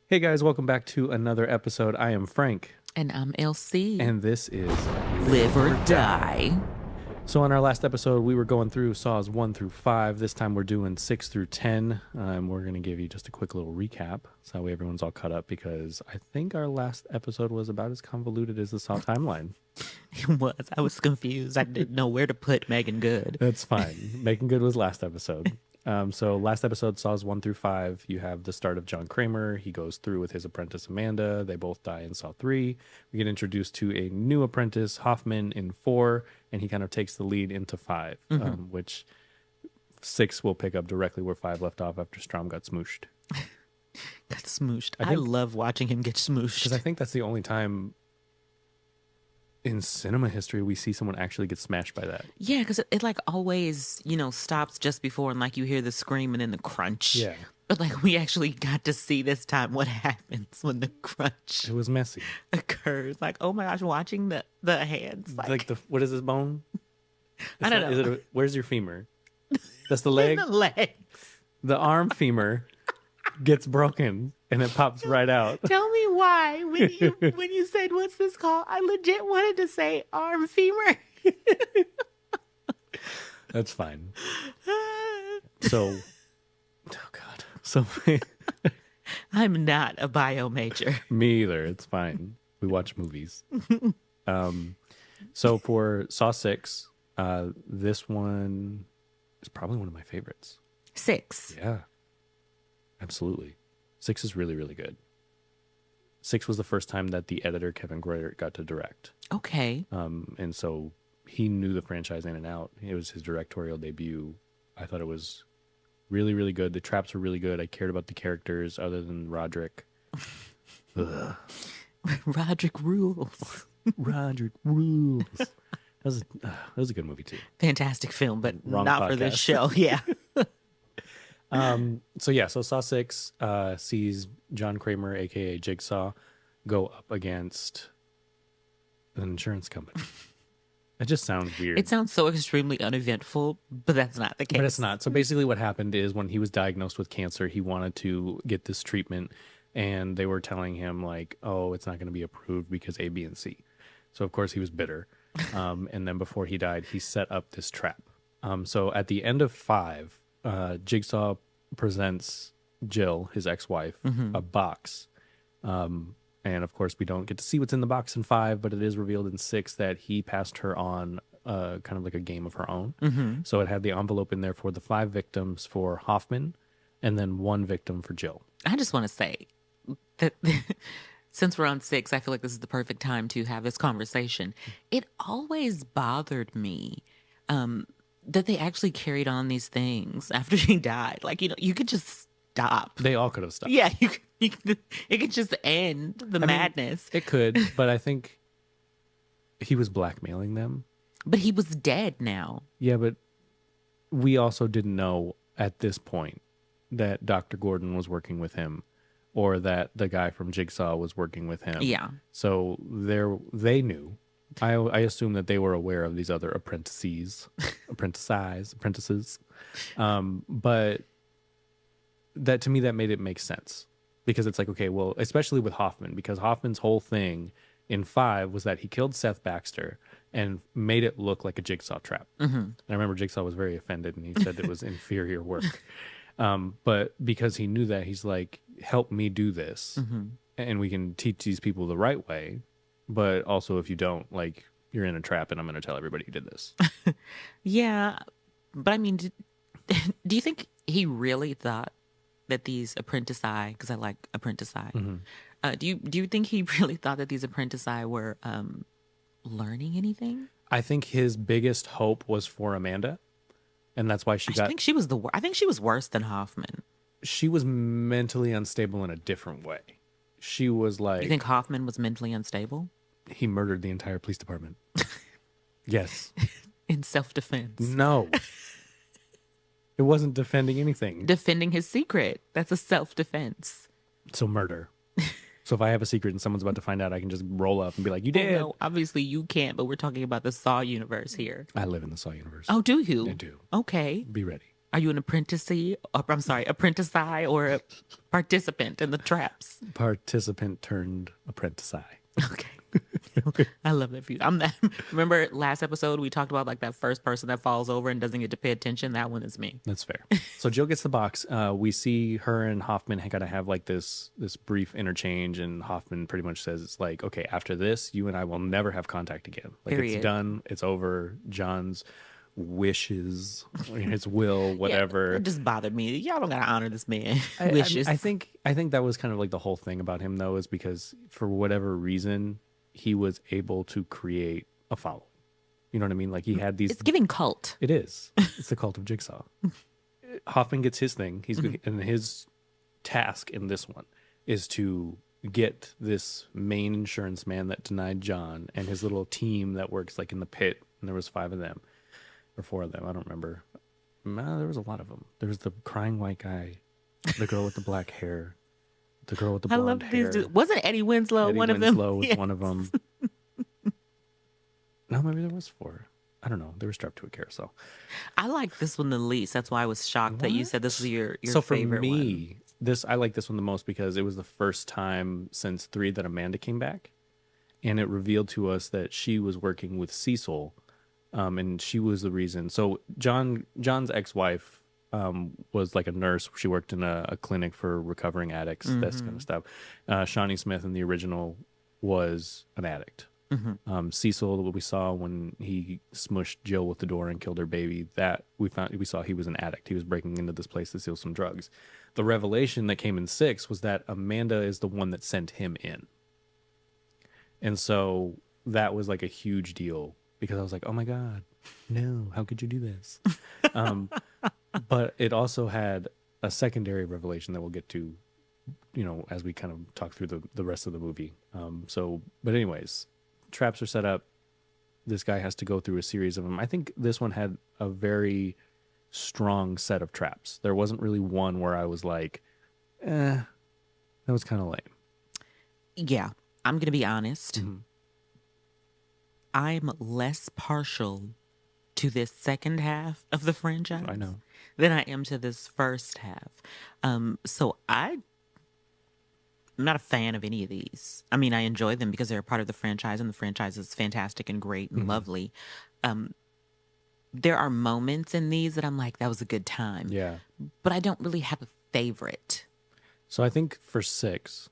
Hey guys, welcome back to another episode. I am Frank. And I'm LC. And this is Live or Die. So on our last episode, we were going through Saws 1 through 5. This time we're doing 6 through 10. We're going to give you just a quick little recap. So that way everyone's all caught up because I think our last episode was about as convoluted as the Saw timeline. It was. I was confused. I didn't know where to put Megan Good. That's fine. Megan Good was last episode. So last episode, Saws 1 through 5, you have the start of John Kramer. He goes through with his apprentice Amanda. They both die in Saw 3. We get introduced to a new apprentice, Hoffman, in 4, and he kind of takes the lead into 5, which 6 will pick up directly where 5 left off after Strom got smooshed. Got smooshed. I love watching him get smooshed. Because I think that's the only time in cinema history we see someone actually get smashed by that. Yeah, because it like always, stops just before and like you hear the scream and then the crunch. Yeah. But like we actually got to see this time what happens when the crunch It was messy. occurs. Like, oh my gosh, watching the hands. Like what is this bone? I don't know. Where's your femur? That's the leg? The legs. The arm femur gets broken and it pops right out. Tell me why when you said what's this called, I legit wanted to say arm femur. That's fine. So, oh God. So I'm not a bio major. me either. It's fine. We watch movies. So for Saw 6, this one is probably one of my favorites. 6. Yeah. Absolutely. 6 is really, really good. 6 was the first time that the editor, Kevin Groyer, got to direct. Okay. And so he knew the franchise in and out. It was his directorial debut. I thought it was really, really good. The traps were really good. I cared about the characters other than Roderick. Roderick rules. Roderick rules. That was a good movie too. Fantastic film, but Wrong not podcast. for this show. Yeah. So Saw 6 sees John Kramer, aka Jigsaw, go up against an insurance company. It just sounds weird. It sounds so extremely uneventful, but that's not the case. But it's not. So basically what happened is when he was diagnosed with cancer, he wanted to get this treatment and they were telling him like, oh, it's not going to be approved because A, B, and C. So of course he was bitter. And then before he died, he set up this trap. So at the end of 5, Jigsaw presents Jill, his ex-wife, a box. And of course, we don't get to see what's in the box in 5, but it is revealed in 6 that he passed her on kind of like a game of her own. So it had the envelope in there for the 5 victims for Hoffman and then 1 victim for Jill. I just want to say that since we're on 6, I feel like this is the perfect time to have this conversation. It always bothered me that they actually carried on these things after he died. Like, you could just stop. They all could have stopped. Yeah, it could just end the madness. It could, but I think he was blackmailing them. But he was dead now. Yeah, but we also didn't know at this point that Dr. Gordon was working with him or that the guy from Jigsaw was working with him. Yeah. So they knew. I assume that they were aware of these other apprentices. But that to me, that made it make sense. Because it's like, okay, well, especially with Hoffman, because Hoffman's whole thing in 5 was that he killed Seth Baxter and made it look like a Jigsaw trap. And I remember Jigsaw was very offended and he said it was inferior work. But because he knew that, he's like, help me do this. And we can teach these people the right way. But also, if you don't, like, you're in a trap and I'm going to tell everybody you did this. Yeah. But I mean, do you think he really thought that these apprentice-eye, because I like apprentice-eye, do you think he really thought that these apprentice-eye were learning anything? I think his biggest hope was for Amanda, and that's why I think she was I think she was worse than Hoffman. She was mentally unstable in a different way. She was like... You think Hoffman was mentally unstable? He murdered the entire police department. Yes. In self-defense. No. It wasn't defending anything. Defending his secret. That's a self-defense. So murder. So if I have a secret and someone's about to find out, I can just roll up and be like, you did. Well, no, obviously you can't, but we're talking about the Saw universe here. I live in the Saw universe. Oh, do you? I do. Okay. Be ready. Are you an apprentice or a participant in the traps? Participant turned apprentice. Okay. I love that view. I'm that. Remember last episode we talked about like that first person that falls over and doesn't get to pay attention? That one is me. That's fair. So Jill gets the box. We see her and Hoffman gotta have like this brief interchange, and Hoffman pretty much says it's like, okay, after this, you and I will never have contact again. Like Period. it's done. It's over. John's wishes, his will, whatever. Yeah, it just bothered me. Y'all don't gotta honor this man. I think that was kind of like the whole thing about him, though, is because for whatever reason he was able to create a following. You know what I mean? Like he had these. It's giving cult. It is. It's the cult of Jigsaw. Hoffman gets his thing. And his task in this one is to get this main insurance man that denied John and his little team that works like in the pit. And there was 5 of them or 4 of them. I don't remember. There was a lot of them. There was the crying white guy, the girl with the black hair, the girl with the blonde hair. Wasn't Eddie Winslow one of them? Eddie Winslow was one of them. No, maybe there was 4. I don't know. They were strapped to a carousel. I like this one the least. That's why I was shocked that you said this was your so favorite for me, one. I like this one the most because it was the first time since 3 that Amanda came back, and it revealed to us that she was working with Cecil, and she was the reason. So John's ex-wife was like a nurse. She worked in a clinic for recovering addicts, this kind of stuff. Shawnee Smith in the original was an addict. Cecil, what we saw when he smushed Jill with the door and killed her baby, that we saw he was an addict. He was breaking into this place to steal some drugs. The revelation that came in 6 was that Amanda is the one that sent him in. And so that was like a huge deal because I was like, oh my God, no, how could you do this? But it also had a secondary revelation that we'll get to, as we kind of talk through the rest of the movie. But anyways, traps are set up. This guy has to go through a series of them. I think this one had a very strong set of traps. There wasn't really one where I was like, that was kind of lame. Yeah, I'm going to be honest. I'm less partial to this second half of the franchise I know. than I am to this first half. So I'm not a fan of any of these. I mean, I enjoy them because they're a part of the franchise, and the franchise is fantastic and great and lovely. There are moments in these that I'm like, that was a good time. Yeah. But I don't really have a favorite. So I think for 6,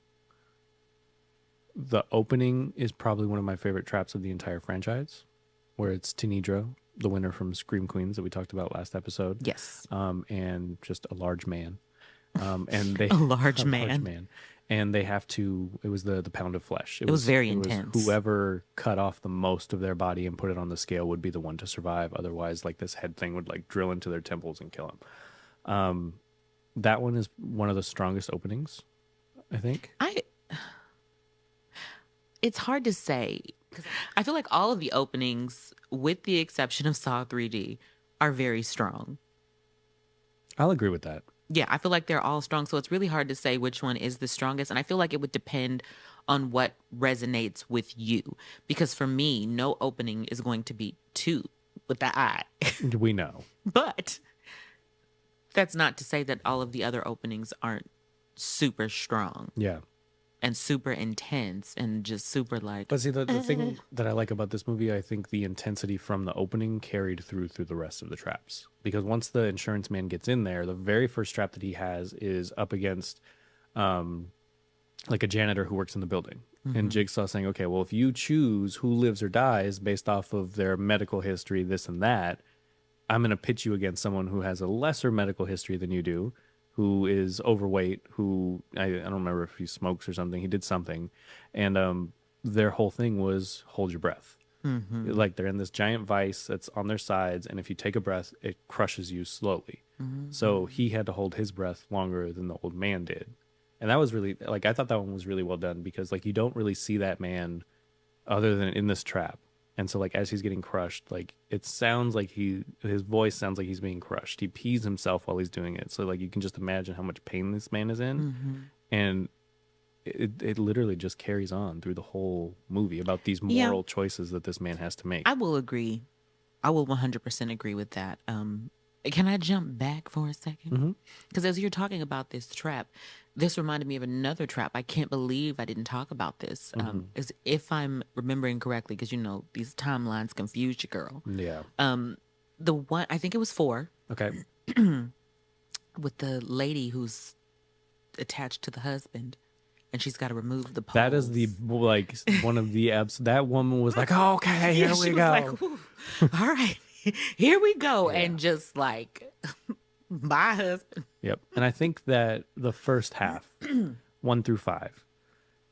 the opening is probably one of my favorite traps of the entire franchise, where it's Tenedra, the winner from Scream Queens that we talked about last episode. Yes. And just a large man. And they a large man. And they have to, it was the pound of flesh. It was very intense. Whoever cut off the most of their body and put it on the scale would be the one to survive. Otherwise, like this head thing would like drill into their temples and kill them. That one is one of the strongest openings, I think. It's hard to say. I feel like all of the openings, with the exception of Saw 3D, are very strong. I'll agree with that. Yeah, I feel like they're all strong. So it's really hard to say which one is the strongest. And I feel like it would depend on what resonates with you. Because for me, no opening is going to be 2 with the eye. We know. But that's not to say that all of the other openings aren't super strong. Yeah. And super intense and just super like... But see, the thing that I like about this movie, I think the intensity from the opening carried through the rest of the traps. Because once the insurance man gets in there, the very first trap that he has is up against like a janitor who works in the building. And Jigsaw saying, okay, well, if you choose who lives or dies based off of their medical history, this and that, I'm going to pitch you against someone who has a lesser medical history than you do, who is overweight, who I don't remember if he smokes or something. He did something. And their whole thing was hold your breath. Like they're in this giant vice that's on their sides. And if you take a breath, it crushes you slowly. So he had to hold his breath longer than the old man did. And that was really, like, I thought that one was really well done because, like, you don't really see that man other than in this trap. And so, like, as he's getting crushed, like, it sounds like his voice sounds like he's being crushed. He pees himself while he's doing it. So, like, you can just imagine how much pain this man is in. And it literally just carries on through the whole movie about these moral choices that this man has to make. I will agree. I will 100% agree with that. Can I jump back for a second? Mm-hmm. Because as you're talking about this trap, this reminded me of another trap. I can't believe I didn't talk about this. Mm-hmm. Is if I'm remembering correctly, because these timelines confuse you, girl. Yeah. The one, I think it was 4, Okay. with the lady who's attached to the husband, and she's got to remove the poles. That is the like one of the apps. That woman was like, oh, "Okay, here we she go." was like, all right, here we go, Yeah. and just like, my husband. Yep. And I think that the first half, 1 through 5,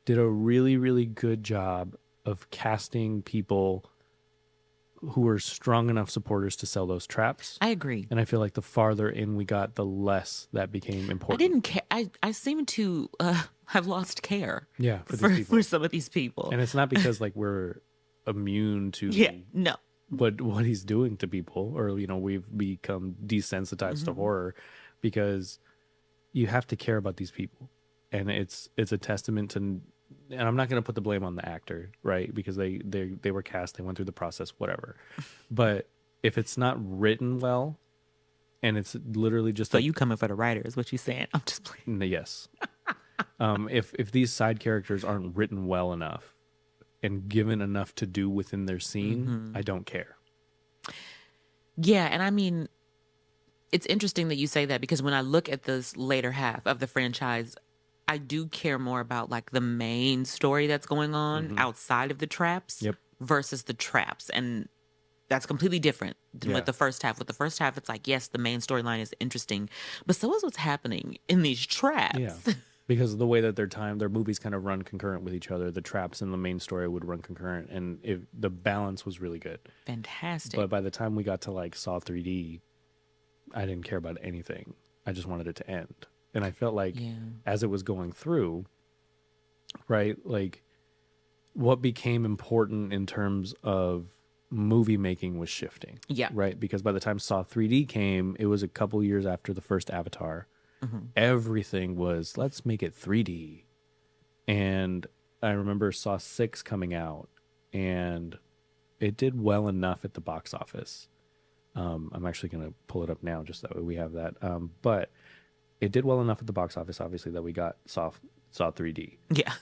did a really, really good job of casting people who were strong enough supporters to sell those traps. I agree. And I feel like the farther in we got, the less that became important. I didn't care. I seem to have lost care. Yeah, for these people. For some of these people. And it's not because like we're immune to no. what he's doing to people, or we've become desensitized to horror, because you have to care about these people, and it's a testament to. And I'm not going to put the blame on the actor, right? Because they were cast, they went through the process, whatever. But if it's not written well, and it's literally just So you coming for the writer is what you saying? I'm just playing. Yes. If these side characters aren't written well enough and given enough to do within their scene, I don't care. Yeah, and I mean, it's interesting that you say that, because when I look at this later half of the franchise, I do care more about like the main story that's going on outside of the traps versus the traps. And that's completely different than with the first half. With the first half, it's like, yes, the main storyline is interesting, but so is what's happening in these traps. Yeah. Because of the way that their movies kind of run concurrent with each other, the traps and the main story would run concurrent, and the balance was really good. Fantastic. But by the time we got to like Saw 3D, I didn't care about anything. I just wanted it to end. And I felt like as it was going through, right, like what became important in terms of movie making was shifting. Yeah. Right? Because by the time Saw 3D came, it was a couple years after the first Avatar. Everything was, let's make it 3D. And I remember Saw 6 coming out, and it did well enough at the box office. I'm actually going to pull it up now just that way we have that. But it did well enough at the box office, obviously, that we got Saw 3D. Yeah.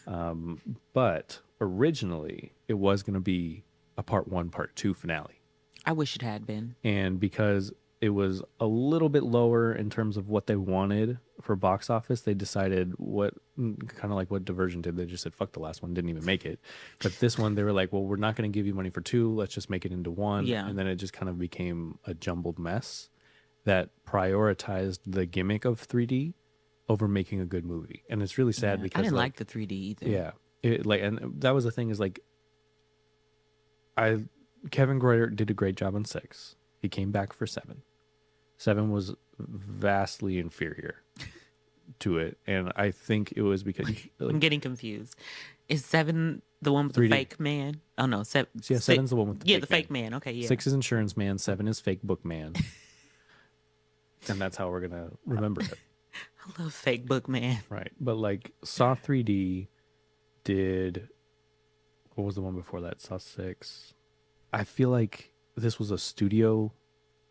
But originally, it was going to be a part 1, part 2 finale. I wish it had been. And because it was a little bit lower in terms of what they wanted for box office, they decided kind of like what Divergent did. They just said, fuck the last one, didn't even make it. But this one, they were like, well, we're not going to give you money for 2. Let's just make it into 1. Yeah. And then it just kind of became a jumbled mess that prioritized the gimmick of 3D over making a good movie. And it's really sad because I didn't like the 3D either. Yeah. And that was the thing, is like, Kevin Greyer did a great job on 6. He came back for 7. 7 was vastly inferior to it, and I think it was because I'm getting confused. Is 7 the one with 3D. the fake man? Oh no, 7. Yeah, 7's the one with the fake man. Okay, yeah. 6 is Insurance Man. 7 is Fake Book Man, and that's how we're gonna remember it. I love Fake Book Man. Right, but like Saw 3D did. What was the one before that? Saw 6. I feel like this was a studio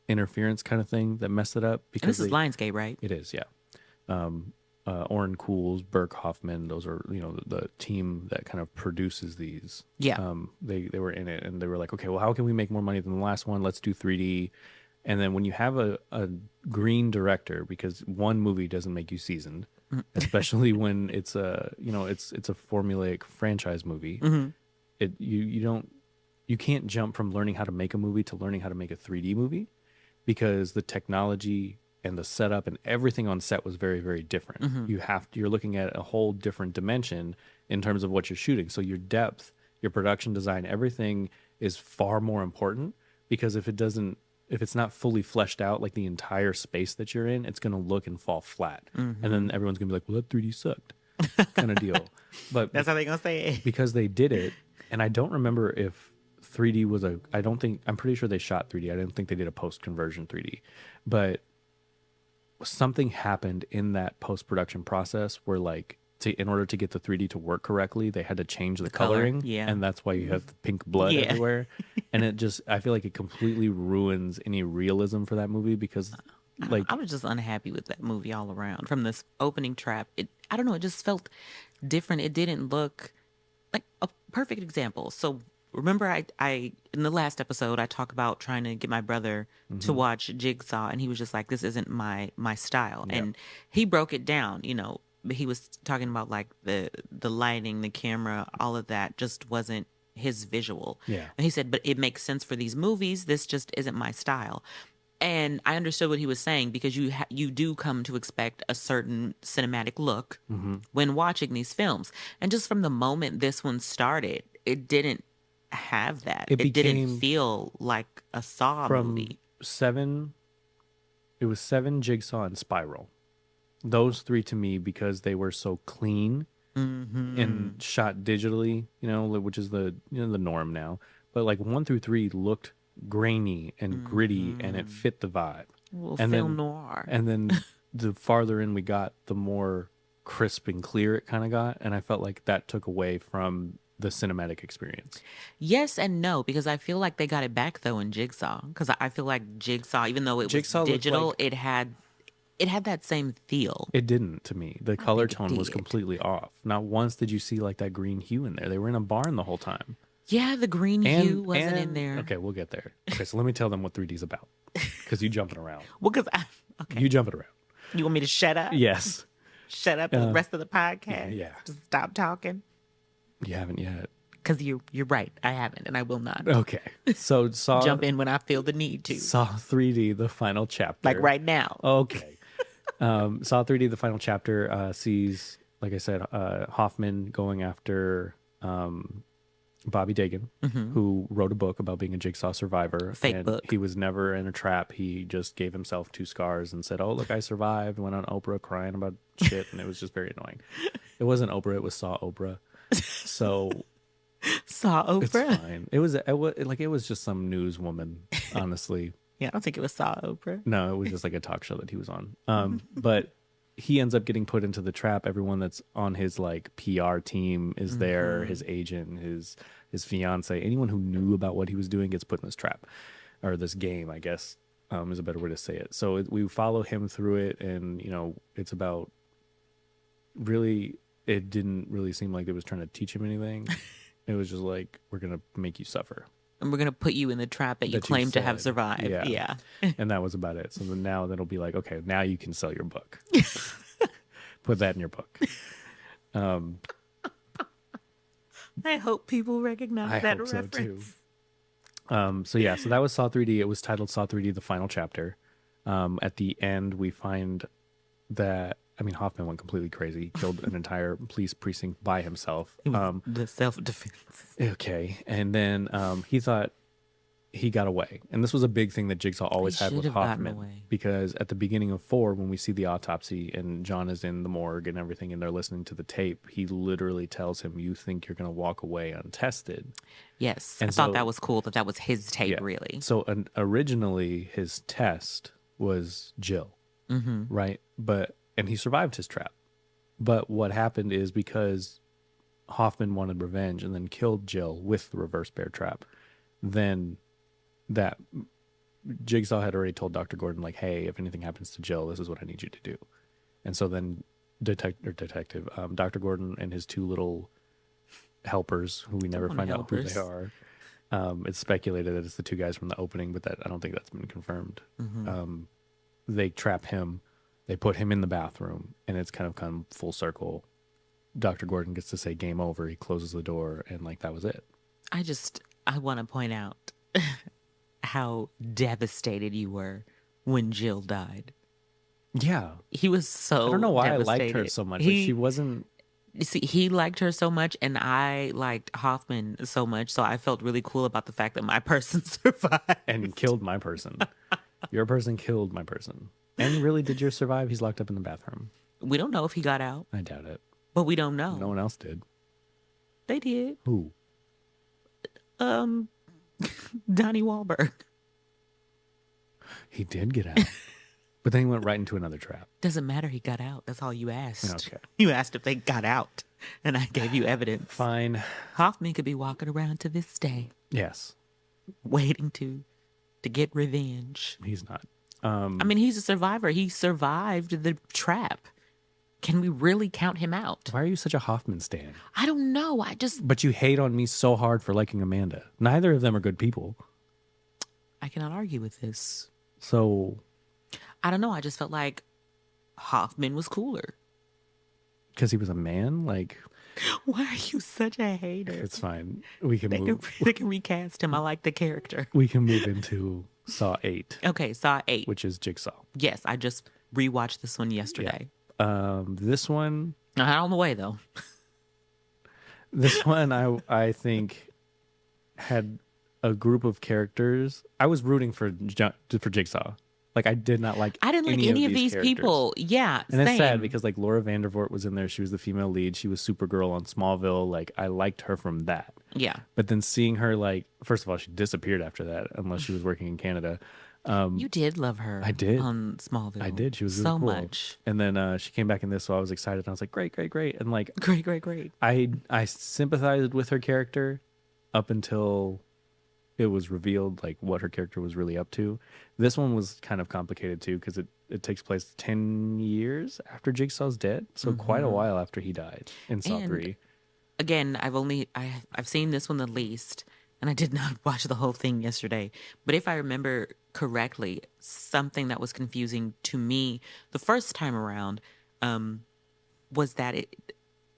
interference kind of thing that messed it up, because And this is Lionsgate, right? It is, yeah. Oren Cools, Burke Hoffman, those are the team that kind of produces these. Yeah. They were in it, and they were like, okay, well, how can we make more money than the last one? Let's do 3D. And then when you have a green director, because one movie doesn't make you seasoned, especially when it's a it's a formulaic franchise movie. You can't jump from learning how to make a movie to learning how to make a 3D movie, because the technology and the setup and everything on set was very, very different. You're looking at a whole different dimension in terms of what you're shooting. So your depth, your production design, everything is far more important, because if it's not fully fleshed out, like the entire space that you're in, it's going to look and fall flat. And then everyone's going to be like, well, that 3D sucked kind of deal. But That's how they're going to say it. because they did it, and I don't remember if 3D was I'm pretty sure they shot 3D. I didn't think they did a post-conversion 3D. But something happened in that post-production process where like in order to get the 3D to work correctly, they had to change the color, coloring, yeah. and that's why you have the pink blood Yeah. everywhere. And it just, I feel like it completely ruins any realism for that movie because, like, I was just unhappy with that movie all around. From this opening trap, I don't know, it just felt different. It didn't look like a perfect example. So remember, I in the last episode I talked about trying to get my brother to watch Jigsaw, and he was just like, "This isn't my style," Yeah. and he broke it down. You know, but he was talking about like the lighting, the camera, all of that just wasn't his visual. Yeah. And he said, "But it makes sense for these movies. This just isn't my style." And I understood what he was saying because you do come to expect a certain cinematic look when watching these films. And just from the moment this one started, it didn't have that. It It became- didn't feel like a Saw from movie. 7, it was 7, Jigsaw, and Spiral. Those 3 to me, because they were so clean and shot digitally, you know, which is the norm now. But like 1 through 3 looked grainy and gritty, and it fit the vibe. Well, and film then, noir. And then the farther in we got, the more crisp and clear it kind of got, and I felt like that took away from the cinematic experience. Yes and no, because I feel like they got it back though in Jigsaw. Because I feel like Jigsaw, even though it Jigsaw was looked digital, like- it had that same feel. It didn't to me. The color think it tone was did. completely off. Not once did you see like that green hue in there. They were in a barn the whole time. Yeah, the green hue wasn't in there. Okay, we'll get there. Okay, so let me tell them what 3D's about, because you jumping around. Well, because okay, You jumping around. you want me to shut up? Yes, Shut up for the rest of the podcast. yeah. Just stop talking. You haven't yet. Because you're right. I haven't, and I will not. Okay, so Jump in when I feel the need to. Saw 3D, the final chapter. Like right now. Okay. Saw 3D, the final chapter, sees, like I said, Hoffman going after Bobby Dagan, who wrote a book about being a Jigsaw survivor. Fake and book. He was never in a trap. He just gave himself 2 scars and said, "Oh, look, I survived." Went on Oprah crying about shit, and it was just very annoying. It wasn't Oprah; it was Saw Oprah. So Saw it's Oprah. fine. It was just some newswoman, honestly. Yeah, I don't think it was Saw Oprah. No, it was just like a talk show that he was on. But he ends up getting put into the trap. Everyone that's on his like PR team is there. His agent, his fiance, anyone who knew about what he was doing gets put in this trap, or this game, I guess, is a better way to say it. So we follow him through it, and you know, it's about really. It didn't really seem like it was trying to teach him anything. It was just like, we're gonna make you suffer. And we're going to put you in the trap that you That you claim to have said. survived. Yeah. Yeah. And that was about it. So then now that'll be like, okay, now you can sell your book. Put that in your book. I hope people recognize I that hope reference. so too. So that was Saw 3D. It was titled Saw 3D: The Final Chapter. At the end, we find that Hoffman went completely crazy. He killed an entire police precinct by himself. The self-defense. Okay, and then he thought he got away, and this was a big thing that Jigsaw always He had with should have gotten Hoffman, away. because at the beginning of 4, when we see the autopsy and John is in the morgue and everything, and they're listening to the tape, he literally tells him, "You think you're going to walk away untested?" Yes. And I thought so- that was cool that was his tape, Yeah. really. So originally his test was Jill, right? And he survived his trap. But what happened is, because Hoffman wanted revenge and then killed Jill with the reverse bear trap, then that Jigsaw had already told Dr. Gordon, like, "Hey, if anything happens to Jill, this is what I need you to do." And so then Dr. Gordon and his 2 little helpers, who we never Come on, find out who helpers. they are. It's speculated that it's the 2 guys from the opening, but I don't think that's been confirmed. They trap him. They put him in the bathroom, and it's kind of come full circle. Dr. Gordon gets to say game over. He closes the door, and like that was it. I want to point out how devastated you were when Jill died. Yeah. He was so I don't know why I liked her devastated. so much. Like, she wasn't. You see, he liked her so much, and I liked Hoffman so much, so I felt really cool about the fact that my person survived. And killed my person. Your person killed my person. And really, did yours survive? He's locked up in the bathroom. We don't know if he got out, I doubt it. but we don't know. No one else did. They did. Who? Donnie Wahlberg. He did get out. But then he went right into another trap. Doesn't matter. He got out. That's all you asked. Okay. You asked if they got out, and I gave you evidence. Fine. Hoffman could be walking around to this day, Yes. waiting to get revenge. He's not. I mean, he's a survivor. He survived the trap. Can we really count him out? Why are you such a Hoffman stan? I don't know. But you hate on me so hard for liking Amanda. Neither of them are good people. I cannot argue with this. So I don't know. I just felt like Hoffman was cooler. because he was a man, like, Why are you such a hater? it's fine. We can They move. can recast him. I like the character. We can move into Saw 8, Okay, Saw 8. which is Jigsaw. Yes, I just rewatched this one yesterday. This one, Not on the way, though. I think had a group of characters. I was rooting for Jigsaw. Like, I did not like. I didn't like any of these characters. people. Yeah, And same. it's sad because like Laura Vandervoort was in there. She was the female lead. She was Supergirl on Smallville. Like, I liked her from that. Yeah. But then seeing her, like, first of all, she disappeared after that, unless she was working in Canada. You did love her. I did. On Smallville. I did. She was really so cool. much. And then she came back in this, so I was excited. And I was like, great, great, great. And like, Great. I sympathized with her character up until it was revealed like what her character was really up to. This one was kind of complicated too because it takes place 10 years after Jigsaw's dead, so quite a while after he died in Saw 3. Again, I've seen this one the least, and I did not watch the whole thing yesterday. But if I remember correctly, something that was confusing to me the first time around was that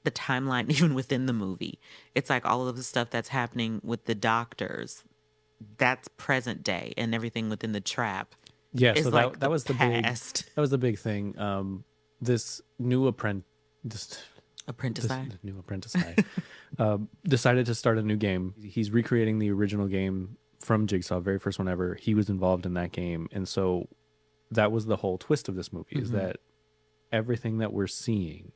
the timeline, even within the movie, it's like all of the stuff that's happening with the doctors, that's present day, and everything within the trap. Yeah, is so like that was the big past. that was the big thing. This new apprentice decided to start a new game. He's recreating the original game from Jigsaw, very first one ever. He was involved in that game, and so that was the whole twist of this movie: is that everything that we're seeing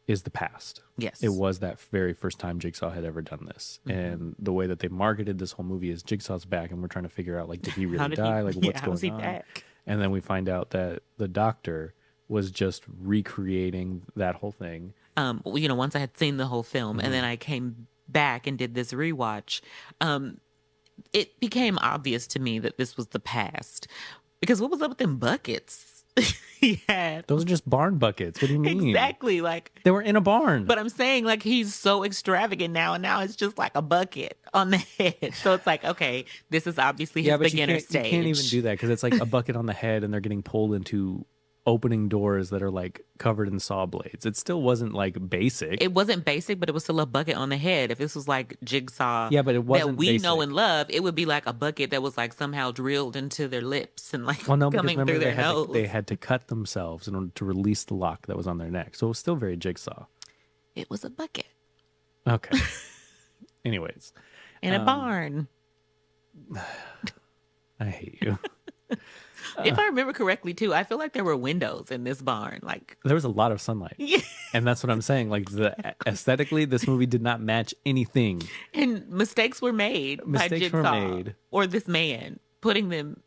is the past. Yes. It was that very first time Jigsaw had ever done this. And the way that they marketed this whole movie is Jigsaw's back, and we're trying to figure out, like, did he really die? Like, what's how was he going on? back? And then we find out that the doctor was just recreating that whole thing. Once I had seen the whole film and then I came back and did this rewatch, it became obvious to me that this was the past. Because what was up with them buckets? He had. Those are just barn buckets. What do you mean? Exactly. Like, they were in a barn. but I'm saying, like, he's so extravagant now, and now it's just like a bucket on the head. So it's like, okay, this is obviously his beginner stage. You can't even do that because it's like a bucket on the head and they're getting pulled into opening doors that are like covered in saw blades. It still wasn't like basic. It wasn't basic, but it was still a bucket on the head. If this was like Jigsaw, yeah, but it wasn't that we basic. know and love, it would be like a bucket that was like somehow drilled into their lips and like Well, no, because coming remember through their nose. they had to cut themselves in order to release the lock that was on their neck. So it was still very Jigsaw. It was a bucket Okay. Anyways, in a barn. I hate you. If I remember correctly, too, I feel like there were windows in this barn. Like, There was a lot of sunlight. yeah. And that's what I'm saying. Like, aesthetically, this movie did not match anything. And mistakes were made by Mistakes were Jigsaw made. or this man putting them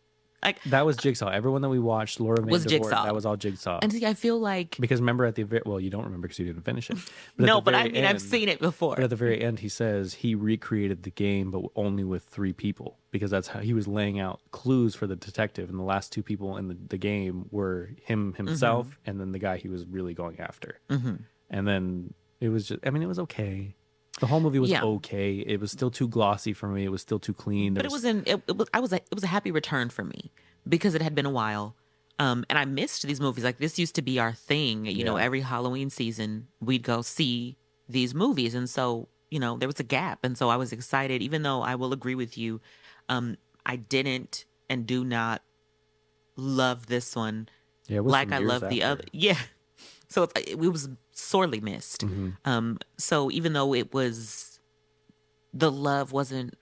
like. That was Jigsaw. Everyone that we watched, Laura Was Vandervoort, Jigsaw. that was all Jigsaw. And see, I feel like Because remember at the well, you don't remember because you didn't finish it. no, at the but I very mean I've end- seen it before. But at the very end, he says he recreated the game, but only with 3 people because that's how he was laying out clues for the detective. And the last 2 people in the game were himself and then the guy he was really going after. And then it was just, I mean, it was okay. The whole movie was okay. It was still too glossy for me. It was still too clean. But it was a happy return for me because it had been a while. And I missed these movies. Like, this used to be our thing. You know, every Halloween season, we'd go see these movies. And so, there was a gap. And so I was excited, even though I will agree with you. I didn't and do not love this one Yeah, it was like some I years love the after. other. Yeah. So it was sorely missed. So even though the love wasn't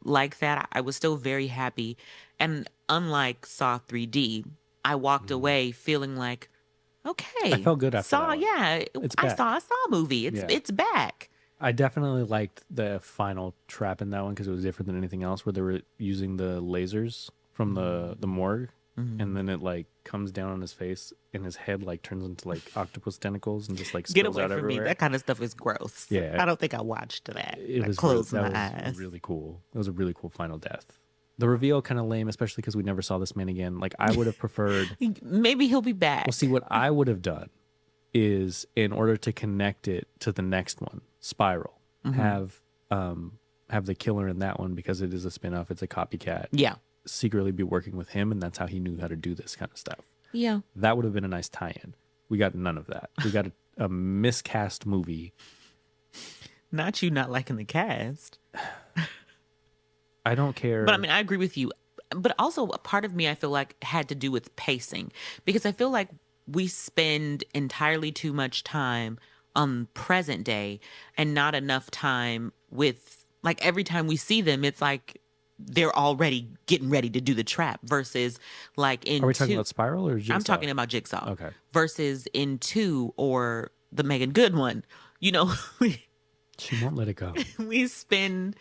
like that, I was still very happy. And unlike Saw 3D, I walked away feeling like, okay, I felt good after Saw, that one. yeah, It's I back. saw a Saw movie. It's back. I definitely liked the final trap in that one because it was different than anything else where they were using the lasers from the morgue and then it like comes down on his face, and his head like turns into like octopus tentacles and just like Get spills away out from me. everywhere. That kind of stuff is gross. Yeah. I don't think I watched that. It I was closed that my was eyes. really cool. It was a really cool final death. The reveal kind of lame, especially because we never saw this man again. Like I would have preferred. Maybe he'll be back. Well, see, what I would have done is, in order to connect it to the next one, Spiral, have the killer in that one, because it is a spinoff. It's a copycat. Yeah. Secretly be working with him, and that's how he knew how to do this kind of stuff. Yeah. That would have been a nice tie-in. We got none of that. We got a miscast movie. Not you not liking the cast. I don't care. But I mean, I agree with you. But also, a part of me, I feel like, had to do with pacing. Because I feel like we spend entirely too much time on present day and not enough time with, like, every time we see them, it's like they're already getting ready to do the trap versus like in Are we talking about Spiral or Jigsaw? I'm talking about Jigsaw. Okay. Versus in 2 or the Megan Good one. You know, she won't let it go. we spend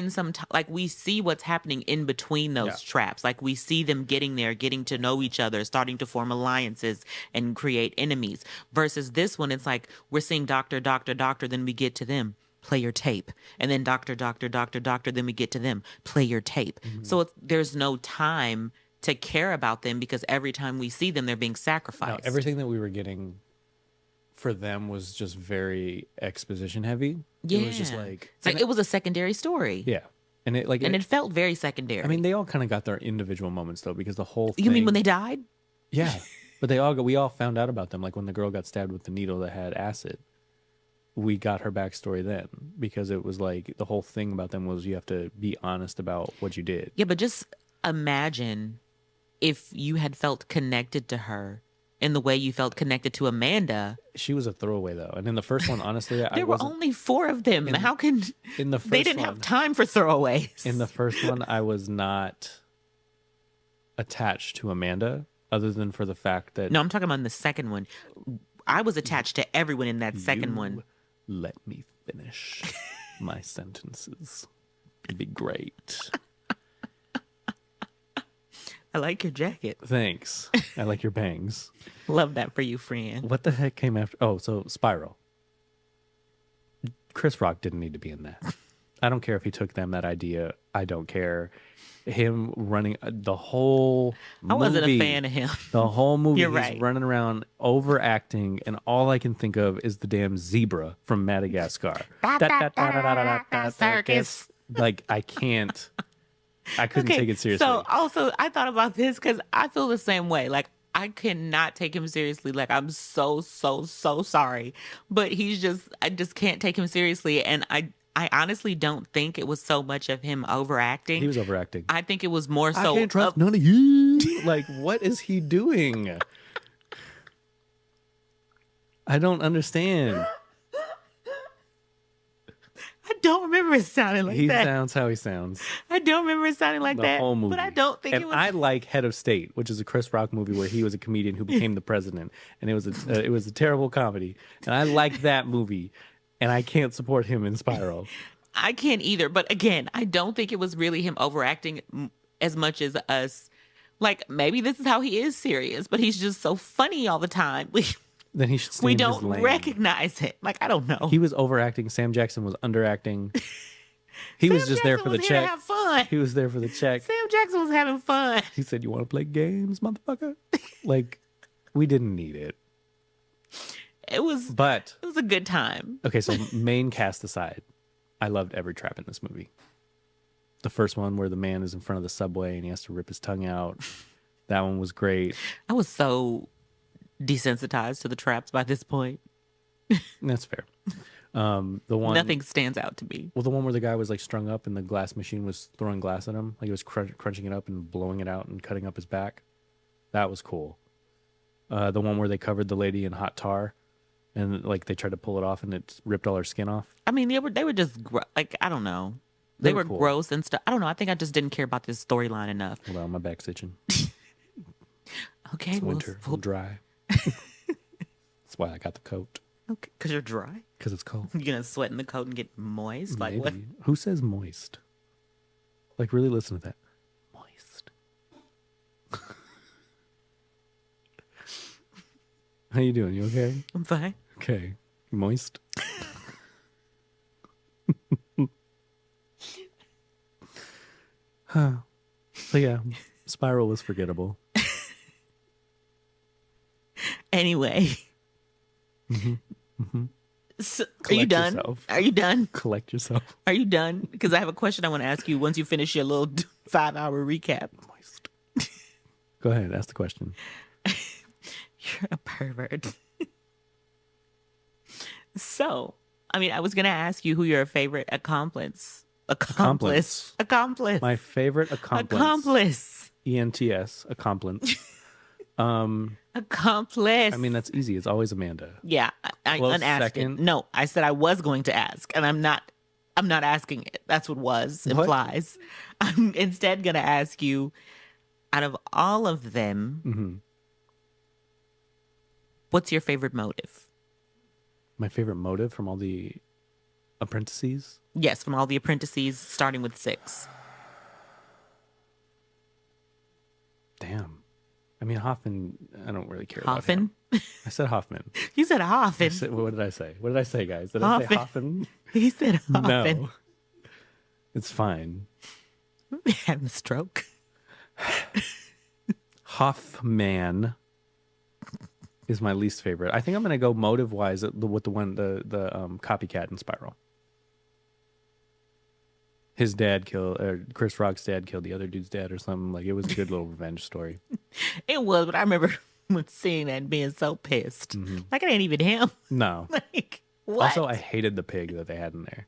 some time, like we see what's happening in between those traps. Like we see them getting there, getting to know each other, starting to form alliances and create enemies. Versus this one, it's like we're seeing doctor, then we get to them. Play your tape. And then doctor, then we get to them. Play your tape. So there's no time to care about them because every time we see them, they're being sacrificed. No, everything that we were getting for them was just very exposition heavy. Yeah. It was just like... it was a secondary story. Yeah. And it felt very secondary. I mean, they all kind of got their individual moments, though, because the whole thing... You mean when they died? Yeah. But we all found out about them. Like when the girl got stabbed with the needle that had acid. We got her backstory then, because it was like the whole thing about them was you have to be honest about what you did. Yeah, but just imagine if you had felt connected to her in the way you felt connected to Amanda. She was a throwaway, though. And in the first one, honestly, there were only 4 of them. How can in the first they didn't have time for throwaways? In the first one, I was not attached to Amanda, other than for the fact that... No, I'm talking about in the second one. I was attached to everyone in that second one. Let me finish my sentences. It'd be great. I like your jacket. Thanks. I like your bangs. Love that for you, friend. What the heck came after? Oh, so Spiral. Chris Rock didn't need to be in that. I don't care if he took them that idea. I don't care. Him running the whole movie. I wasn't a fan of him. The whole movie, You're he's right. running around overacting, and all I can think of is the damn zebra from Madagascar. Circus. Like, I couldn't take it seriously. So also, I thought about this because I feel the same way. Like, I cannot take him seriously. Like, I'm so sorry. But I just can't take him seriously. And I honestly don't think it was so much of him overacting. He was overacting. I think it was more so... I can't trust none of you. Like, what is he doing? I don't understand. I don't remember it sounding like He that. sounds how he sounds. I don't remember it sounding like The that. whole movie. But I don't think and it was... I like Head of State, which is a Chris Rock movie where he was a comedian who became the president, and it was a terrible comedy. And I like that movie, and I can't support him in Spiral. I can't either. But again, I don't think it was really him overacting as much as us. Like, maybe this is how he is serious, but he's just so funny all the time. Then he should stay We in his don't lane. recognize it. Like, I don't know. He was overacting. Sam Jackson was underacting. He was just there for the Jackson was here to check. have fun. He was there for the check. Sam Jackson was having fun. He said, "You want to play games, motherfucker?" Like, we didn't need it. It was a good time. Okay, so main cast aside, I loved every trap in this movie. The first one where the man is in front of the subway and he has to rip his tongue out. That one was great. I was so desensitized to the traps by this point. That's fair. The one Nothing stands out to me. Well, the one where the guy was like strung up and the glass machine was throwing glass at him, like he was crunching it up and blowing it out and cutting up his back. That was cool. The one where they covered the lady in hot tar, and like they tried to pull it off and it ripped all her skin off. I mean, they were just like, I don't know. They were cool. gross and stuff. I don't know. I think I just didn't care about this storyline enough. Hold on, my back's itching. Okay, It's winter. I'm dry. That's why I got the coat. Okay, because you're dry. Because it's cold. You're gonna sweat in the coat and get moist. Like Maybe. what? Who says moist? Like, really listen to that. Moist. How you doing? You okay? I'm fine. Okay. Moist? Huh. So yeah, Spiral was forgettable. Anyway. So, are you Collect done? yourself. Are you done? Collect yourself. Are you done? Because I have a question I want to ask you once you finish your little 5-hour recap. Moist. Go ahead, ask the question. You're a pervert. So, I mean, I was going to ask you who your favorite accomplice. My favorite accomplice. ENTS, accomplice. Accomplice. I mean, that's easy. It's always Amanda. Yeah, I unasked second. it. No, I said I was going to ask, and I'm not asking it. That's what was implies. I'm instead going to ask you, out of all of them, what's your favorite motive? My favorite motive from all the apprentices? Yes, from all the apprentices, starting with 6. Damn. I mean, Hoffman, I don't really care Hoffman? about him. I said Hoffman. You said Hoffman. What did I say? What did I say, guys? Did I say Hoffman? He said Hoffman. No. It's fine. Having a stroke. Hoffman is my least favorite. I think I'm going to go motive-wise with the copycat in Spiral. His dad Chris Rock's dad killed the other dude's dad or something. Like, it was a good little revenge story. It was, but I remember when seeing that and being so pissed. Like, it ain't even him. No. Like, what? Also, I hated the pig that they had in there.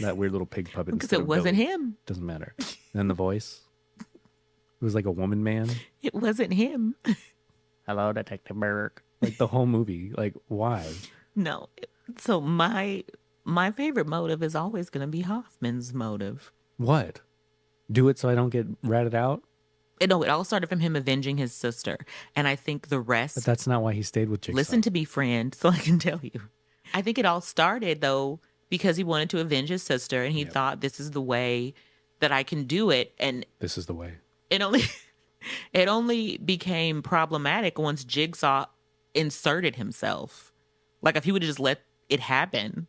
That weird little pig puppet. Because it wasn't him. Doesn't matter. And then the voice. It was like a woman man. It wasn't him. Hello, Detective Burke. Like, the whole movie. Like, why? No. So my favorite motive is always going to be Hoffman's motive. What? Do it so I don't get ratted out? No, it all started from him avenging his sister. And I think the rest... But that's not why he stayed with Jigsaw. Listen to me, friend, so I can tell you. I think it all started, though, because he wanted to avenge his sister, and he thought, this is the way that I can do it. And this is the way. It only became problematic once Jigsaw inserted himself. Like, if he would have just let it happen,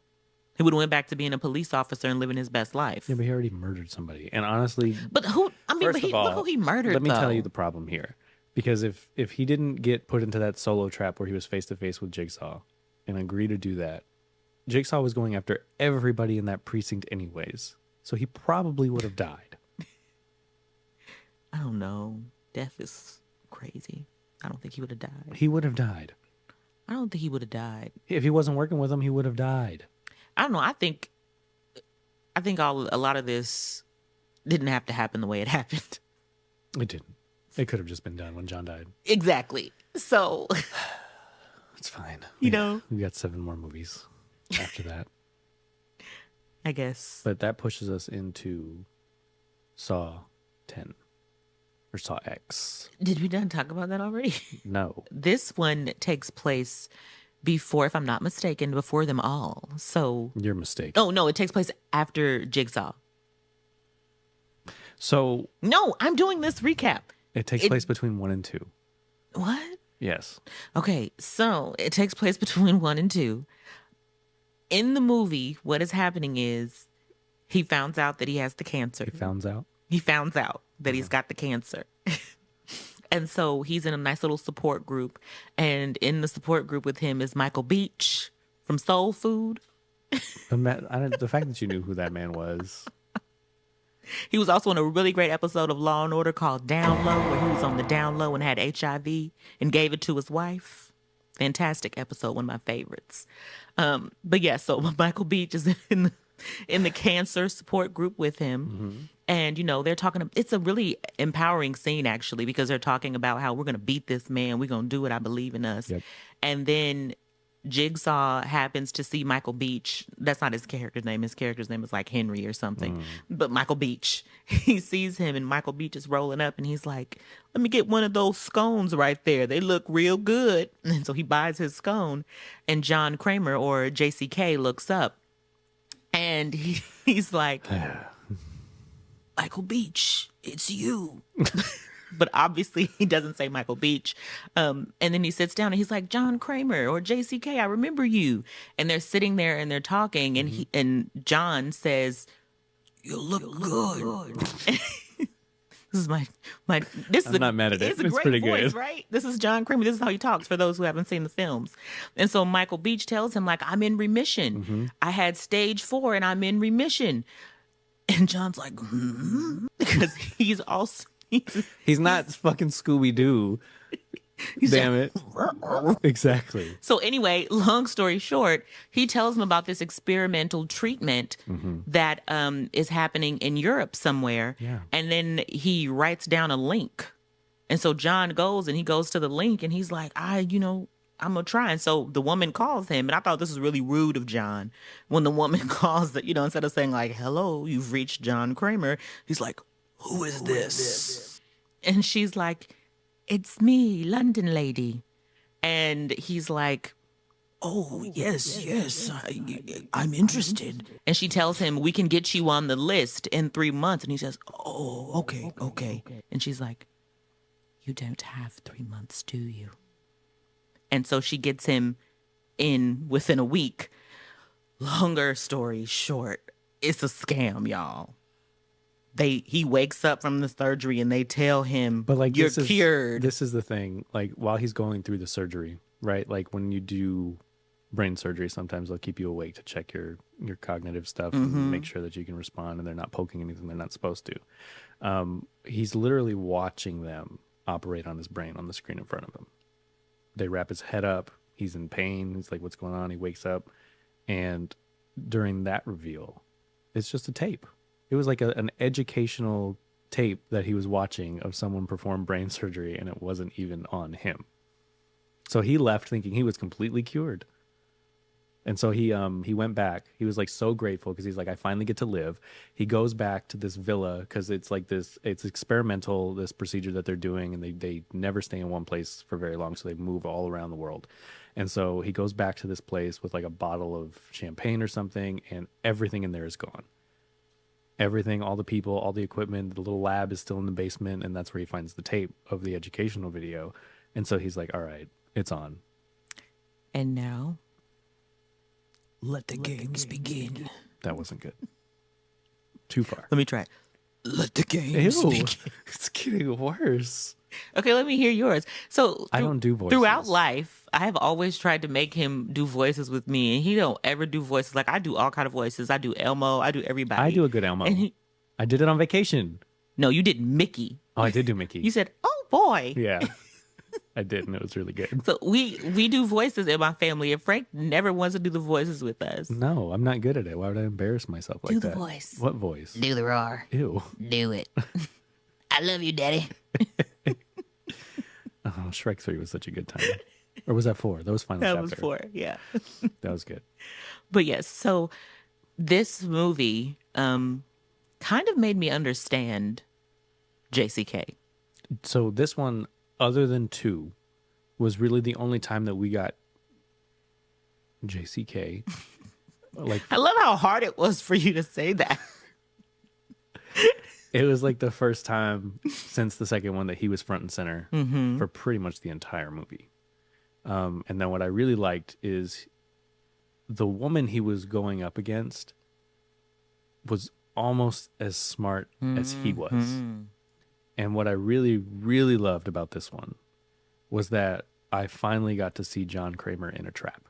he would have went back to being a police officer and living his best life. Yeah, but he already murdered somebody. And honestly... But who... I mean, look who he murdered, Let me tell you the problem here. Because if he didn't get put into that solo trap where he was face-to-face with Jigsaw and agree to do that, Jigsaw was going after everybody in that precinct anyways. So he probably would have died. I don't know. Death is crazy. I don't think he would have died. He would have died. I don't think he would have died. If he wasn't working with him, he would have died. I don't know. I think a lot of this didn't have to happen the way it happened. It didn't. It could have just been done when John died. Exactly. So it's fine. You know, we got 7 more movies after that. I guess. But that pushes us into Saw 10 or Saw X. Did we done talk about that already? No. This one takes place before, if I'm not mistaken, before them all. So you're mistaken. Oh no, it takes place after Jigsaw. So no, I'm doing this recap. It takes place between 1 and 2. What? Yes. Okay, so it takes place between 1 and 2. In the movie, what is happening is he finds out that he has the cancer. He finds out that he's got the cancer. And so he's in a nice little support group. And in the support group with him is Michael Beach from Soul Food. The fact that you knew who that man was. He was also in a really great episode of Law and Order called Down Low, where he was on the down low and had HIV and gave it to his wife. Fantastic episode, one of my favorites. But yeah, so Michael Beach is in the cancer support group with him. Mm-hmm. And, you know, they're talking, it's a really empowering scene, actually, because they're talking about how we're going to beat this man. We're going to do it. I believe in us. Yep. And then Jigsaw happens to see Michael Beach. That's not his character's name. His character's name is like Henry or something. But Michael Beach, he sees him and Michael Beach is rolling up and he's like, let me get one of those scones right there. They look real good. And so he buys his scone and John Kramer or JCK looks up and he's like, Michael Beach, it's you. but obviously he doesn't say Michael Beach. And then he sits down and he's like, John Kramer or JCK, I remember you. And they're sitting there and they're talking, and and John says, "You look good." This is I'm not mad at it. It's a It's great pretty voice, good. right? This is John Kramer. This is how he talks for those who haven't seen the films. And so Michael Beach tells him, like, I'm in remission. I had stage 4 and I'm in remission. And John's like, because he's also He's not fucking Scooby-Doo. Damn it. Exactly. So anyway, long story short, he tells him about this experimental treatment that is happening in Europe somewhere. Yeah. And then he writes down a link. And so John goes to the link and he's like, I'm going to try. And so the woman calls him. And I thought this was really rude of John. When the woman calls, instead of saying like, hello, you've reached John Kramer, he's like, who is this? And she's like, it's me, London lady. And he's like, oh, yes, I'm interested. And she tells him, we can get you on the list in 3 months. And he says, oh, okay. And she's like, you don't have 3 months, do you? And so she gets him in within a week. Longer story short, it's a scam, y'all. He wakes up from the surgery and they tell him, But like, you're cured. This is the thing. Like, while he's going through the surgery, right? Like when you do brain surgery, sometimes they'll keep you awake to check your cognitive stuff and make sure that you can respond and they're not poking anything they're not supposed to. He's literally watching them operate on his brain on the screen in front of him. They wrap his head up. He's in pain. He's like, what's going on? He wakes up. And during that reveal, it's just a tape. It was like an educational tape that he was watching of someone perform brain surgery, and it wasn't even on him. So he left thinking he was completely cured. And so he went back. He was like so grateful because he's like, I finally get to live. He goes back to this villa because it's like this experimental, this procedure that they're doing, and they never stay in one place for very long, so they move all around the world. And so he goes back to this place with like a bottle of champagne or something, and everything in there is gone. Everything, all the people, all the equipment, the little lab is still in the basement, and that's where he finds the tape of the educational video. And so he's like, all right, it's on. And now, let the games begin. That wasn't good. Too far. Let me try. Let the games Ew, begin. it's getting worse. Okay, let me hear yours. So I don't do voices. Throughout life, I have always tried to make him do voices with me, and he don't ever do voices. Like, I do all kind of voices. I do Elmo. I do everybody. I do a good Elmo. I did it on vacation. No, you did Mickey. Oh, I did do Mickey. You said, oh, boy. Yeah, I did, and it was really good. So we do voices in my family, and Frank never wants to do the voices with us. No, I'm not good at it. Why would I embarrass myself like Do that? the voice. What voice? Do the roar. Ew. Do it. I love you, Daddy. Oh, Shrek 3 was such a good time. Or was that 4? That was Final Chapter. That was 4, yeah. That was good. But yes, so this movie kind of made me understand JCK. So this one, other than 2, was really the only time that we got JCK. Like, I love how hard it was for you to say that. it was like the first time since the second one that he was front and center for pretty much the entire movie. And then what I really liked is the woman he was going up against was almost as smart as he was. And what I really, really loved about this one was that I finally got to see John Kramer in a trap.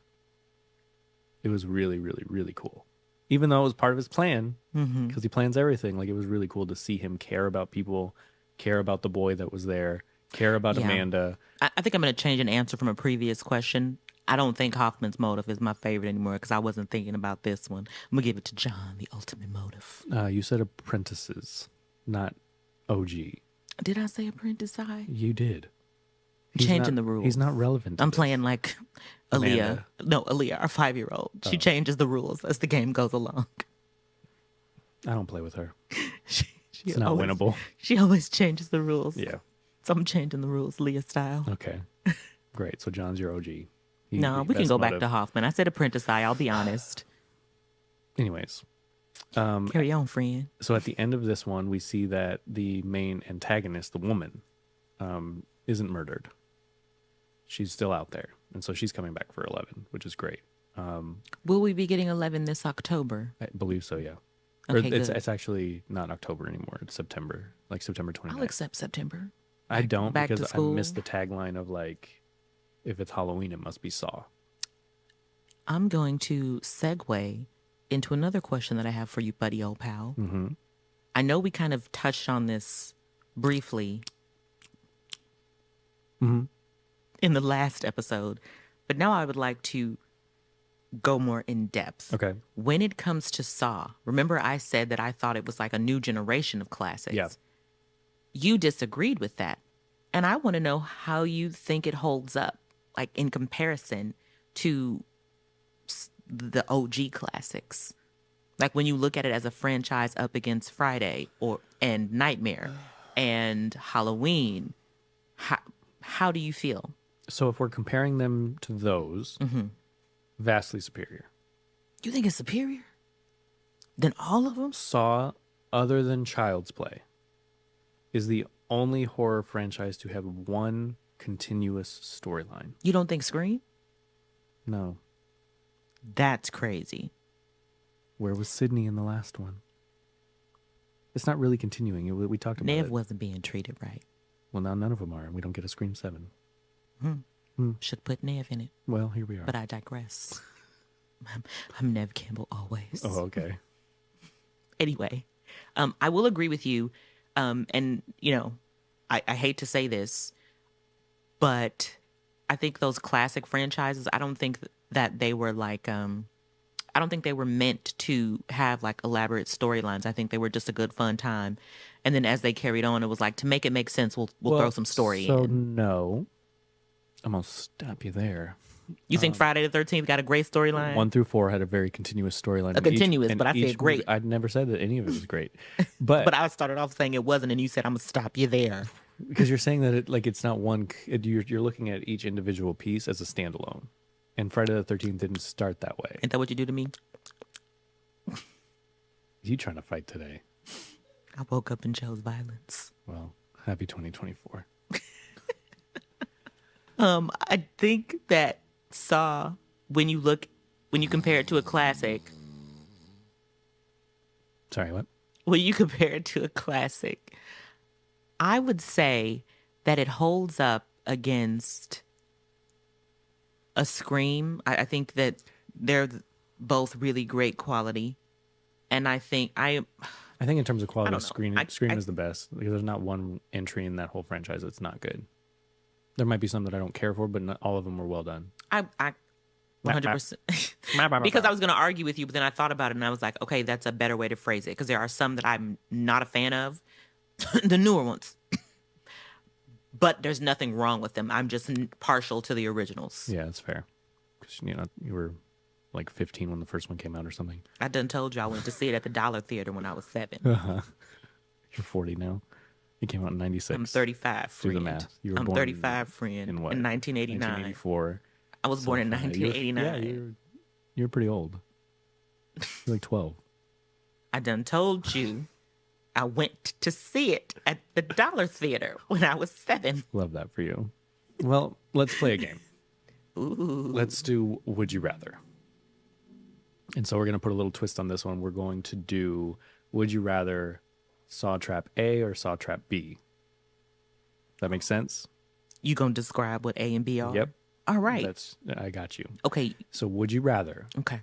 It was really, really, really cool. Even though it was part of his plan, because he plans everything, like, it was really cool to see him care about people, care about the boy that was there, care about Amanda. I think I'm going to change an answer from a previous question. I don't think Hoffman's motive is my favorite anymore because I wasn't thinking about this one. I'm going to give it to John, the ultimate motive. You said apprentices, not OG. Did I say apprentice I? You did. Changing the rules. He's not relevant to I'm this. playing like Aaliyah. Amanda. No, Aaliyah, our 5-year-old. She changes the rules as the game goes along. I don't play with her. She It's not winnable. She always changes the rules. Yeah. So I'm changing the rules, Leah style. Okay. Great. So John's your OG. No, we can best go back motive. to Hoffman. I said apprentice I, I'll be honest. Anyways. Carry on, friend. So at the end of this one, we see that the main antagonist, the woman, isn't murdered. She's still out there, and so she's coming back for 11, which is great. Will we be getting 11 this October? I believe so, yeah. Okay, or it's good. it's actually not October anymore. It's September, like September 29th. I'll accept September. I don't back to because I school. missed the tagline of like, if it's Halloween, it must be Saw. I'm going to segue into another question that I have for you, buddy, old pal. Mm-hmm. I know we kind of touched on this briefly Mm-hmm. in the last episode, but now I would like to go more in depth. Okay. When it comes to Saw, remember I said that I thought it was like a new generation of classics. Yeah. You disagreed with that. And I want to know how you think it holds up, like in comparison to the OG classics. Like when you look at it as a franchise up against Friday and Nightmare and Halloween, how do you feel? So if we're comparing them to those, vastly superior. You think it's superior than all of them? Saw, other than Child's Play, is the only horror franchise to have one continuous storyline. You don't think Scream? No. That's crazy. Where was Sydney in the last one? It's not really continuing. We talked about Nev it. wasn't being treated right. Well, now none of them are, and we don't get a Scream 7. Should put Nev in it, Well, here we are. but I digress. I'm Nev Campbell always. Oh, okay. Anyway, I will agree with you. And, you know, I hate to say this, but I think those classic franchises, I don't think that they were like, I don't think they were meant to have like elaborate storylines. I think they were just a good fun time. And then as they carried on, it was like, to make it make sense, we'll throw some story so in. no. I'm going to stop you there. You think Friday the 13th got a great storyline? 1 through 4 had a very continuous storyline. But I said great. I never said that any of it was great. But, But I started off saying it wasn't, and you said, I'm going to stop you there. because you're saying that it's not one, you're looking at each individual piece as a standalone. And Friday the 13th didn't start that way. Ain't that what you do to me? You trying to fight today? I woke up and chose violence. Well, happy 2024. I think that Saw, when you compare it to a classic, Sorry, what? when you compare it to a classic, I would say that it holds up against a Scream. I think that they're both really great quality. And I think I think in terms of quality, don't know. Scream is the best, because there's not one entry in that whole franchise that's not good. There might be some that I don't care for, but not all of them were well done. I 100%. Because I was going to argue with you, but then I thought about it and I was like, okay, that's a better way to phrase it. Because there are some that I'm not a fan of, the newer ones. But there's nothing wrong with them. I'm just partial to the originals. Yeah, that's fair. Because you were like 15 when the first one came out or something. I done told you I went to see it at the Dollar Theater when I was 7. You're 40 now. It came out in 96. I'm 35, friend. Do the math. You were I'm born 35, friend. in what? In 1989. 1984. I was born in 1989. Yeah, you're pretty old. You're like 12. I done told you I went to see it at the Dollar Theater when I was 7. Love that for you. Well, let's play a game. Ooh. Let's do Would You Rather. And so we're going to put a little twist on this one. We're going to do Would You Rather Saw Trap A or Saw Trap B? That makes sense? You gonna describe what A and B are? Yep. All right. I got you. Okay. So would you rather Okay.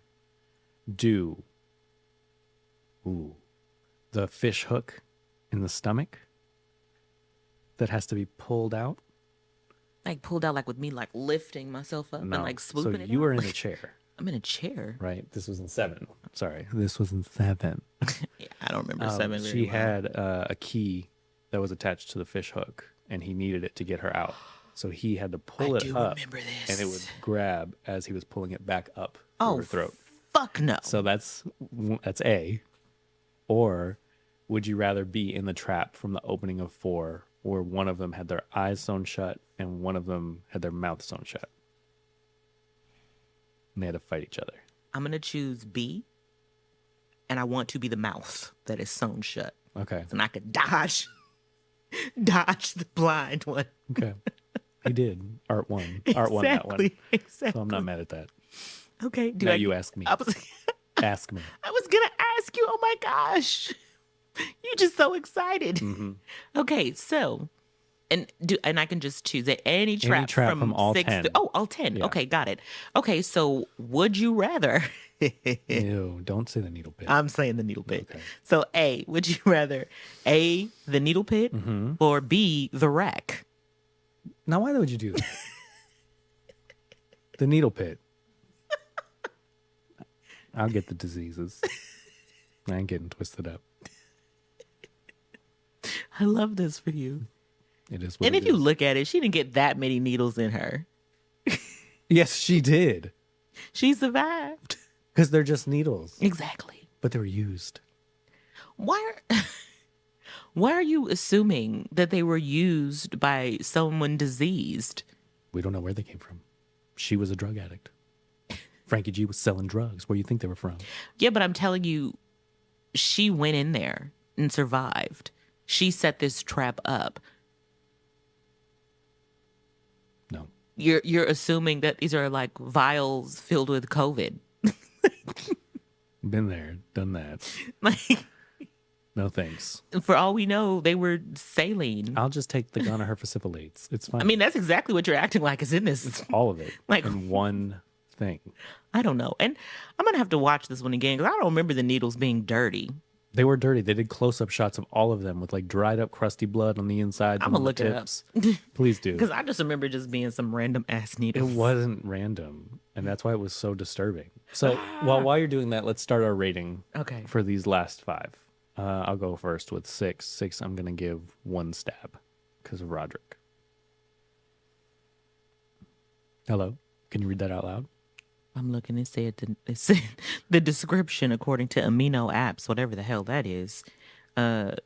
do the fish hook in the stomach that has to be pulled out? Like pulled out, like with me, like lifting myself up No. and like swooping so it you out? were in a chair, I'm in a chair. right? This was in 7. Sorry, this was in 7. Yeah, I don't remember 7 very She well. had a key that was attached to the fish hook, and he needed it to get her out. So he had to pull I it do up, remember this. and it would grab as he was pulling it back up through her throat. Fuck no. So that's A. Or would you rather be in the trap from the opening of 4, where one of them had their eyes sewn shut and one of them had their mouth sewn shut, and they had to fight each other? I'm gonna choose B, and I want to be the mouth that is sewn shut, Okay. and I could dodge. Dodge the blind one. Okay. He did. Art won. Art won that one. Exactly. So I'm not mad at that. Okay. Now you ask me. Ask me. I was gonna ask you. Oh my gosh, you're just so excited. Mm-hmm. Okay, so and I can just choose any trap from all 10. All 10. Yeah. Okay, got it. Okay, so would you rather? Ew, don't say the needle pit. I'm saying the needle pit. Okay. So A, would you rather A, the needle pit, or B, the rack? Now, why would you do that? The needle pit. I'll get the diseases. I ain't getting twisted up. I love this for you. It is what And it if you is. look at it, she didn't get that many needles in her. Yes, she did. She survived. Because they're just needles. Exactly. But they were used. Why are you assuming that they were used by someone diseased? We don't know where they came from. She was a drug addict. Frankie G was selling drugs. Where do you think they were from? Yeah, but I'm telling you, she went in there and survived. She set this trap up. No. You're assuming that these are like vials filled with COVID. Been there, done that. Like, No thanks. for all we know, they were saline. I'll just take the gun of her facilitates. It's fine. I mean, that's exactly what you're acting like is in this. it's all of it. Like- in one thing. I don't know. And I'm going to have to watch this one again because I don't remember the needles being dirty. They were dirty. They did close-up shots of all of them with like dried up, crusty blood on the inside. I'm going to look it up. Please do. Because I just remember just being some random ass It needles. wasn't random, and that's why it was so disturbing. So, while you're doing that, let's start our rating Okay. for these last 5. I'll go first with 6. 6, I'm going to give 1 stab because of Roderick. Hello? Can you read that out loud? I'm looking. It said the description, according to Amino Apps, whatever the hell that is,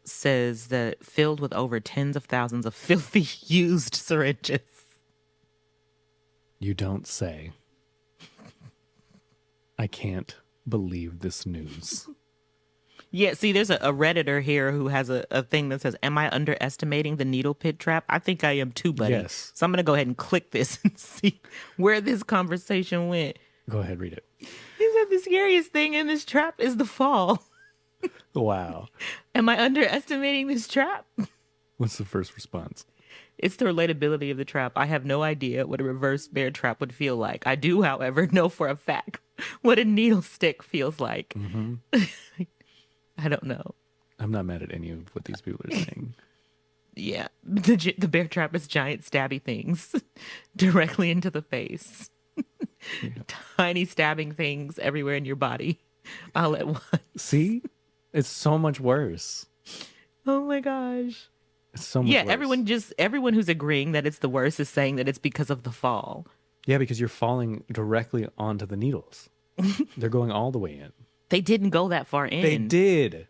says that filled with over tens of thousands of filthy used syringes. You don't say. I can't believe this news. Yeah, see, there's a Redditor here who has a thing that says, am I underestimating the needle pit trap? I think I am too, buddy. Yes. So I'm going to go ahead and click this and see where this conversation went. Go ahead, read it. He said the scariest thing in this trap is the fall. Wow. Am I underestimating this trap? What's the first response? It's the relatability of the trap. I have no idea what a reverse bear trap would feel like. I do, however, know for a fact what a needle stick feels like. Mm-hmm. I don't know. I'm not mad at any of what these people are saying. Yeah, the bear trap is giant stabby things directly into the face. Yeah. Tiny stabbing things everywhere in your body all at once. See? It's so much worse. Oh my gosh. It's so much Yeah, worse. everyone who's agreeing that it's the worst is saying that it's because of the fall. Yeah, because you're falling directly onto the needles. They're going all the way in. They didn't go that far in. They did.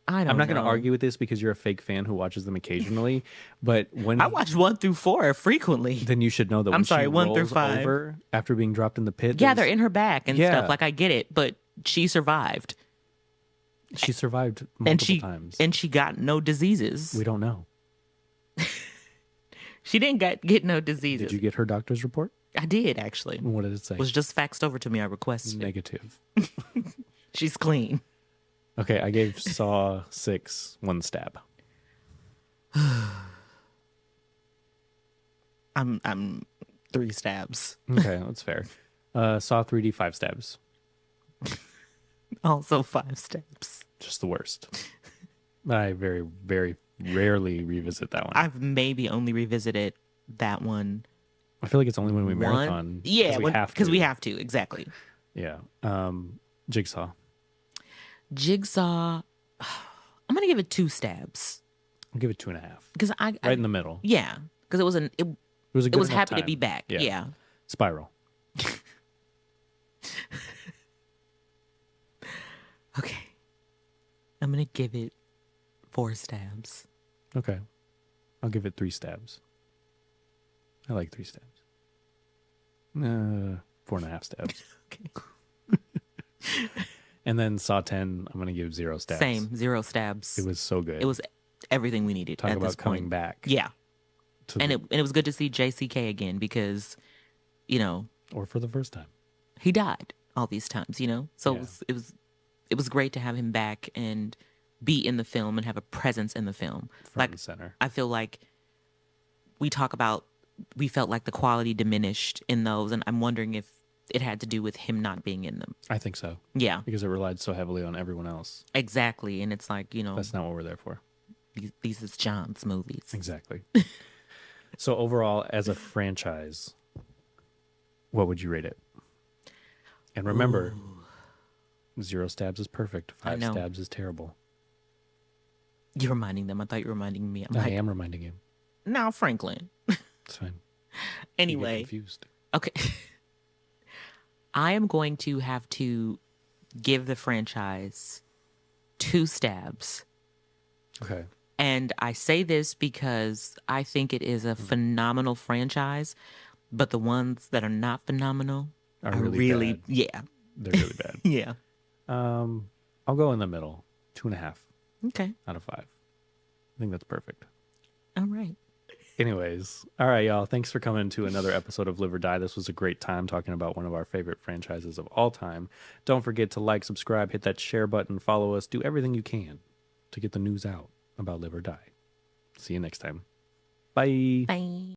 I don't I'm not know. going to argue with this because you're a fake fan who watches them occasionally. But when I watch 1 through 4 frequently. then you should know that I'm when sorry, she 1 through rolls 5. over after being dropped in the pit. Yeah, there's- they're in her back and Yeah. stuff. Like, I get it, but she survived. She survived And multiple times. she got no diseases. We don't know. She didn't get no diseases. Did you get her doctor's report? I did, actually. What did it say? It was just faxed over to me. I requested it. Negative. She's clean. Okay, I gave Saw 6 1 stab. I'm 3 stabs. Okay, that's fair. Saw 3D 5 stabs. Also 5 stabs. Just the worst. I very, very rarely revisit that one. I've maybe only revisited that one. I feel like it's only when we marathon. Yeah, because we have to. Exactly. Yeah. Jigsaw. Jigsaw. I'm gonna give it 2 stabs I'll give it 2.5. because Right in the middle. yeah, because it was It was a it good was enough happy to time. be back. Yeah. Spiral. Okay. I'm gonna give it 4 stabs. Okay. I'll give it 3 stabs. I like 3 stabs. 4.5 stabs. Okay. And then Saw 10, I'm going to give 0 stabs. Same, 0 stabs. It was so good. It was everything we needed Talk at this about coming point. back. Yeah. To And the, it was good to see JCK again because, you know, or for the first time. he died all these times, you know? So Yeah. it was great to have him back and be in the film and have a presence in the film. Front and center. I feel like we felt like the quality diminished in those, and I'm wondering if it had to do with him not being in them. I think so. Yeah. Because it relied so heavily on everyone else. Exactly. And it's like, you know, That's not what we're there for. these is John's movies. Exactly. So overall, as a franchise, what would you rate it? And remember, 0 stabs is perfect. 5 stabs is terrible. You're reminding them. I thought you were reminding me. I am reminding you. Now, Franklin. It's fine. Anyway. You get confused. Okay. I am going to have to give the franchise 2 stabs. Okay. And I say this because I think it is a phenomenal franchise, but the ones that are not phenomenal are really bad. yeah. They're really bad. Yeah. I'll go in the middle. 2.5 Okay. out of 5. I think that's perfect. All right. Anyways, all right, y'all. Thanks for coming to another episode of Live or Die. This was a great time talking about one of our favorite franchises of all time. Don't forget to like, subscribe, hit that share button, follow us, do everything you can to get the news out about Live or Die. See you next time. Bye. Bye.